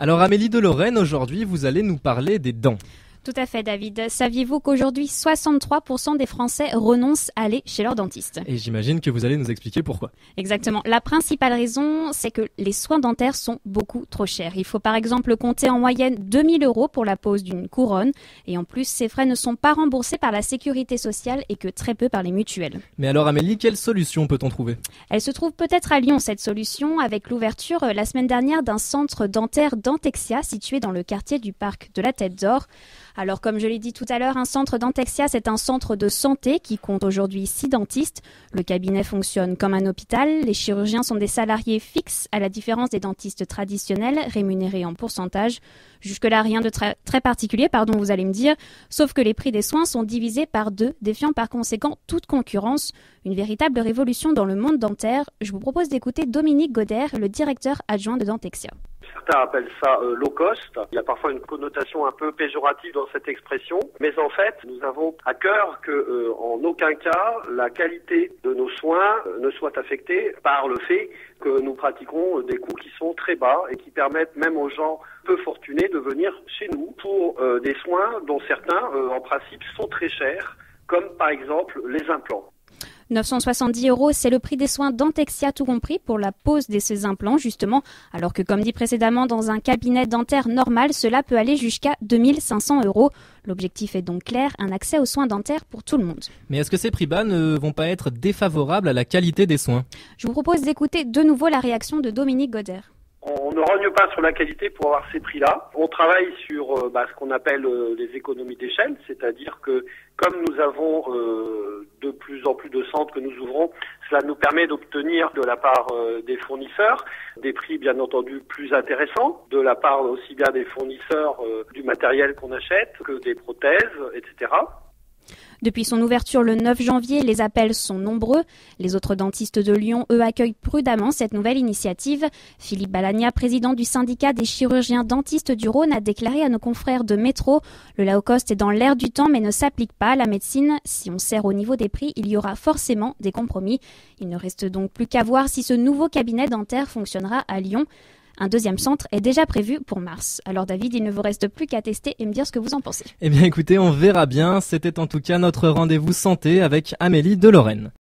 Alors Amélie de Lorraine, aujourd'hui vous allez nous parler des dents. Tout à fait, David. Saviez-vous qu'aujourd'hui 63% des Français renoncent à aller chez leur dentiste? Et j'imagine que vous allez nous expliquer pourquoi. Exactement. La principale raison, c'est que les soins dentaires sont beaucoup trop chers. Il faut par exemple compter en moyenne 2000 € pour la pose d'une couronne. Et en plus, ces frais ne sont pas remboursés par la sécurité sociale et que très peu par les mutuelles. Mais alors Amélie, quelle solution peut-on trouver? Elle se trouve peut-être à Lyon, cette solution, avec l'ouverture la semaine dernière d'un centre dentaire Dentexia situé dans le quartier du parc de la Tête d'Or. Alors, comme je l'ai dit tout à l'heure, un centre Dentexia, c'est un centre de santé qui compte aujourd'hui 6 dentistes. Le cabinet fonctionne comme un hôpital. Les chirurgiens sont des salariés fixes, à la différence des dentistes traditionnels, rémunérés en pourcentage. Jusque-là, rien de très particulier, vous allez me dire. Sauf que les prix des soins sont divisés par 2, défiant par conséquent toute concurrence. Une véritable révolution dans le monde dentaire. Je vous propose d'écouter Dominique Goder, le directeur adjoint de Dentexia. Certains appellent ça low cost. Il y a parfois une connotation un peu péjorative dans cette expression. Mais en fait, nous avons à cœur que, en aucun cas, la qualité de nos soins ne soit affectée par le fait que nous pratiquons des coûts qui sont très bas et qui permettent même aux gens peu fortunés de venir chez nous pour des soins dont certains, en principe, sont très chers, comme par exemple les implants. 970 €, c'est le prix des soins Dentexia tout compris pour la pose de ces implants justement, alors que comme dit précédemment, dans un cabinet dentaire normal, cela peut aller jusqu'à 2500 €. L'objectif est donc clair, un accès aux soins dentaires pour tout le monde. Mais est-ce que ces prix bas ne vont pas être défavorables à la qualité des soins? Je vous propose d'écouter de nouveau la réaction de Dominique Goder. On ne rogne pas sur la qualité pour avoir ces prix-là. On travaille sur ce qu'on appelle les économies d'échelle, c'est-à-dire que comme nous avons de plus en plus de centres que nous ouvrons, cela nous permet d'obtenir de la part des fournisseurs des prix bien entendu plus intéressants, de la part aussi bien des fournisseurs du matériel qu'on achète que des prothèses, etc. Depuis son ouverture le 9 janvier, les appels sont nombreux. Les autres dentistes de Lyon, eux, accueillent prudemment cette nouvelle initiative. Philippe Balagna, président du syndicat des chirurgiens dentistes du Rhône, a déclaré à nos confrères de Métro: le low cost est dans l'air du temps mais ne s'applique pas à la médecine. Si on serre au niveau des prix, il y aura forcément des compromis. Il ne reste donc plus qu'à voir si ce nouveau cabinet dentaire fonctionnera à Lyon. Un deuxième centre est déjà prévu pour mars. Alors David, il ne vous reste plus qu'à tester et me dire ce que vous en pensez. Eh bien écoutez, on verra bien. C'était en tout cas notre rendez-vous santé avec Amélie de Lorraine.